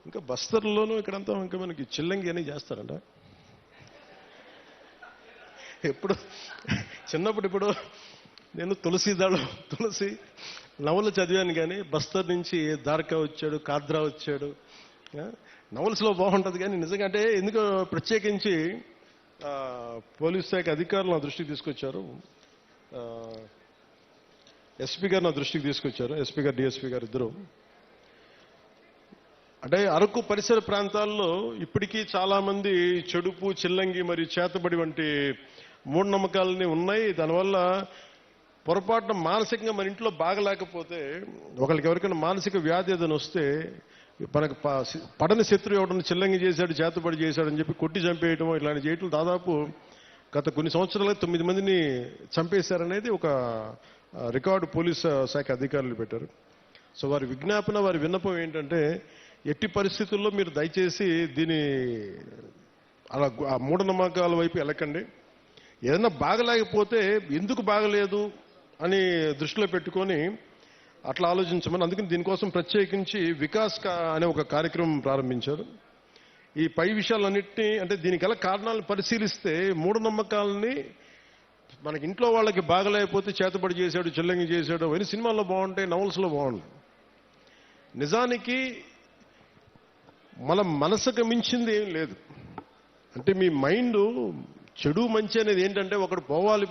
ఇంకా బస్తర్లోనూ ఇక్కడంతా ఇంకా మనకి చిల్లంగి అని చేస్తారంట. ఎప్పుడు చిన్నప్పుడు ఇప్పుడు నేను తులసి నవలు చదివాను, కానీ బస్తర్ నుంచి దార్కా వచ్చాడు, కాద్రా వచ్చాడు. నవల్స్లో బాగుంటుంది, కానీ నిజంగా అంటే ఎందుకో ప్రత్యేకించి పోలీస్ శాఖ అధికారులు నా దృష్టికి తీసుకొచ్చారు, ఎస్పీ గారు నా దృష్టికి తీసుకొచ్చారు, ఎస్పీ గారు డిఎస్పీ గారు ఇద్దరు. అంటే అరకు పరిసర ప్రాంతాల్లో ఇప్పటికీ చాలా మంది చెడుపు, చిల్లంగి మరియు చేతబడి వంటి మూఢనమ్మకాలని ఉన్నాయి. దానివల్ల పొరపాటున మానసికంగా మన ఇంట్లో బాగలేకపోతే, ఒకరికి ఎవరికైనా మానసిక వ్యాధి ఏదైనా వస్తే మనకు పడని శత్రువు ఎవడన్నా చిల్లంగి చేశాడు, చేతబడి చేశాడు అని చెప్పి కొట్టి చంపేయటం, ఇలాంటి చేయటం దాదాపు గత కొన్ని సంవత్సరాలుగా 9 మందిని చంపేశారనేది ఒక రికార్డు పోలీస్ శాఖ అధికారులు పెట్టారు. సో వారి విజ్ఞాపన, వారి విన్నపం ఏంటంటే, ఎట్టి పరిస్థితుల్లో మీరు దయచేసి దీని అలా మూఢనమ్మకాల వైపు వెళ్ళకండి. ఏదైనా బాగలేకపోతే ఎందుకు బాగలేదు అని దృష్టిలో పెట్టుకొని అట్లా ఆలోచించమని, అందుకని దీనికోసం ప్రత్యేకించి వికాస్ అనే ఒక కార్యక్రమం ప్రారంభించారు. ఈ పై విషయాలన్నింటినీ, అంటే దీనికి గల కారణాలను పరిశీలిస్తే మూఢనమ్మకాలని మనకి ఇంట్లో వాళ్ళకి బాగలేకపోతే చేతబడి చేశాడు, చిల్లంగి చేశాడు అవన్నీ సినిమాల్లో బాగుంటాయి, నవల్స్లో బాగుంటాయి. నిజానికి మన మనసుకు మించింది ఏం లేదు. అంటే మీ మైండ్ చెడు మంచి అనేది ఏంటంటే, ఒకడు పోవాలని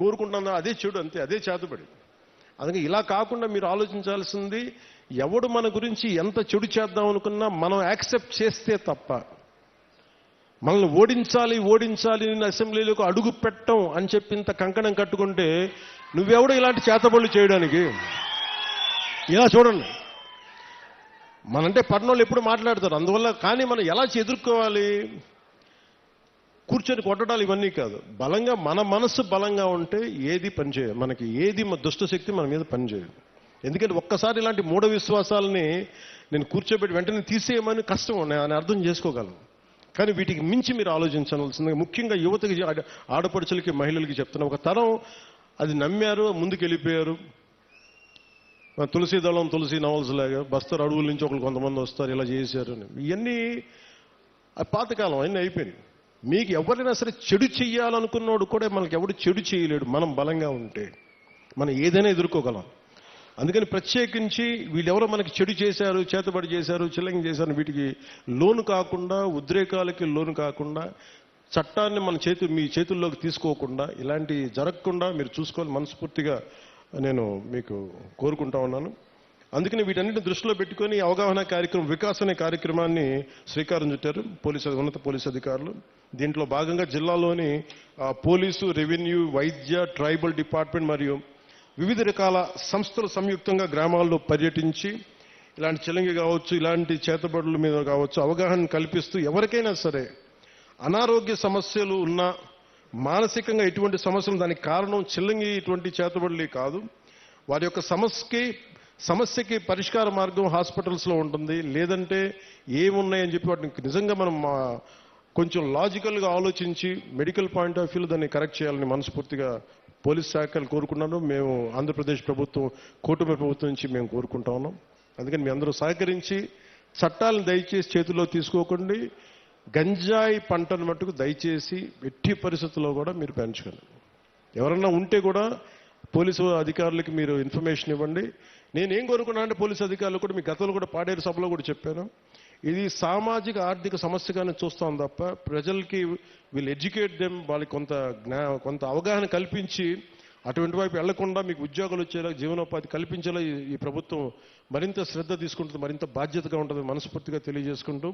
కోరుకుంటున్నా అదే చెడు, అంతే, అదే చేతబడి. అందుకే ఇలా కాకుండా మీరు ఆలోచించాల్సింది, ఎవడు మన గురించి ఎంత చెడు చేద్దాం అనుకున్నా మనం యాక్సెప్ట్ చేస్తే తప్ప, మనల్ని ఓడించాలి నేను అసెంబ్లీలోకి అడుగు పెట్టం అని చెప్పి ఇంత కంకణం కట్టుకుంటే నువ్వెవడు ఇలాంటి చేతబడులు చేయడానికి? ఇలా చూడండి, మనంటే పట్టణంలో ఎప్పుడు మాట్లాడతారు, అందువల్ల. కానీ మనం ఎలా ఎదుర్కోవాలి? కూర్చొని కొట్టడాలు ఇవన్నీ కాదు. బలంగా, మన మనసు బలంగా ఉంటే ఏది పనిచేయదు, మనకి ఏది దుష్టశక్తి మన మీద పనిచేయదు. ఎందుకంటే ఒక్కసారి ఇలాంటి మూఢ విశ్వాసాలని నేను కూర్చోబెట్టి వెంటనే తీసేయమని కష్టం, నేను అర్థం చేసుకోగలను. కానీ వీటికి మించి మీరు ఆలోచించాల్సిందిగా, ముఖ్యంగా యువతకి, ఆడపడుచులకి, మహిళలకి చెప్తున్నా. ఒక తరం అది నమ్మారు, ముందుకు వెళ్ళిపోయారు. తులసి నవల్స్ లాగా బస్తర్ అడవుల నుంచి ఒకరు కొంతమంది వస్తారు, ఇలా చేశారు. ఇవన్నీ పాతకాలం, అన్నీ అయిపోయినాయి. మీకు ఎవరైనా సరే చెడు చెయ్యాలనుకున్నోడు కూడా మనకి ఎవడు చెడు చేయలేడు. మనం బలంగా ఉంటే మనం ఏదైనా ఎదుర్కోగలం. అందుకని ప్రత్యేకించి వీళ్ళెవరో మనకి చెడు చేశారు, చేతబడి చేశారు, చిల్లంగి చేశారు, వీటికి లోను కాకుండా, ఉద్రేకాలకి లోను కాకుండా, చట్టాన్ని మీ చేతుల్లోకి తీసుకోకుండా, ఇలాంటి జరగకుండా మీరు చూసుకోవాలి మనస్ఫూర్తిగా నేను మీకు కోరుకుంటా ఉన్నాను. అందుకని వీటన్నిటిని దృష్టిలో పెట్టుకొని అవగాహన కార్యక్రమం, వికాస్ అనే కార్యక్రమాన్ని శ్రీకారం చుట్టారు ఉన్నత పోలీసు అధికారులు. దీంట్లో భాగంగా జిల్లాలోని పోలీసు, రెవెన్యూ, వైద్య, ట్రైబల్ డిపార్ట్మెంట్ మరియు వివిధ రకాల సంస్థలు సంయుక్తంగా గ్రామాల్లో పర్యటించి ఇలాంటి చిల్లంగి కావచ్చు, ఇలాంటి చేతబడుల మీద కావచ్చు అవగాహన కల్పిస్తూ, ఎవరికైనా సరే అనారోగ్య సమస్యలు ఉన్నా, మానసికంగా ఎటువంటి సమస్యలు, దానికి కారణం చిల్లంగి ఇటువంటి చేతబడులే కాదు, వారి యొక్క సమస్యకి పరిష్కార మార్గం హాస్పిటల్స్లో ఉంటుంది. లేదంటే ఏమున్నాయని చెప్పి వాటిని నిజంగా మనం కొంచెం లాజికల్గా ఆలోచించి మెడికల్ పాయింట్ ఆఫ్ వ్యూలో దాన్ని కరెక్ట్ చేయాలని మనస్ఫూర్తిగా పోలీస్ శాఖలు కోరుకున్నాను. మేము ఆంధ్రప్రదేశ్ ప్రభుత్వం, కూటమి ప్రభుత్వం నుంచి మేము కోరుకుంటా ఉన్నాం. అందుకని మీ అందరూ సహకరించి చట్టాలను దయచేసి చేతుల్లో తీసుకోకండి. గంజాయి పంటను మట్టుకు దయచేసి ఎట్టి పరిస్థితుల్లో కూడా మీరు పెంచకండి. ఎవరన్నా ఉంటే కూడా పోలీసు అధికారులకి మీరు ఇన్ఫర్మేషన్ ఇవ్వండి. నేనేం కోరుకున్నా అంటే, పోలీసు అధికారులు కూడా, మీ గతంలో కూడా పాడేరు సభలో కూడా చెప్పాను, ఇది సామాజిక ఆర్థిక సమస్యగానే చూస్తాం తప్ప ప్రజలకి వీళ్ళు ఎడ్యుకేట్ దెమ్, వాళ్ళకి కొంత అవగాహన కల్పించి అటువంటి వైపు వెళ్లకుండా మీకు ఉద్యోగాలు వచ్చేలా, జీవనోపాధి కల్పించేలా ఈ ప్రభుత్వం మరింత శ్రద్ధ తీసుకుంటుంది, మరింత బాధ్యతగా ఉంటుంది మనస్ఫూర్తిగా తెలియజేసుకుంటూ,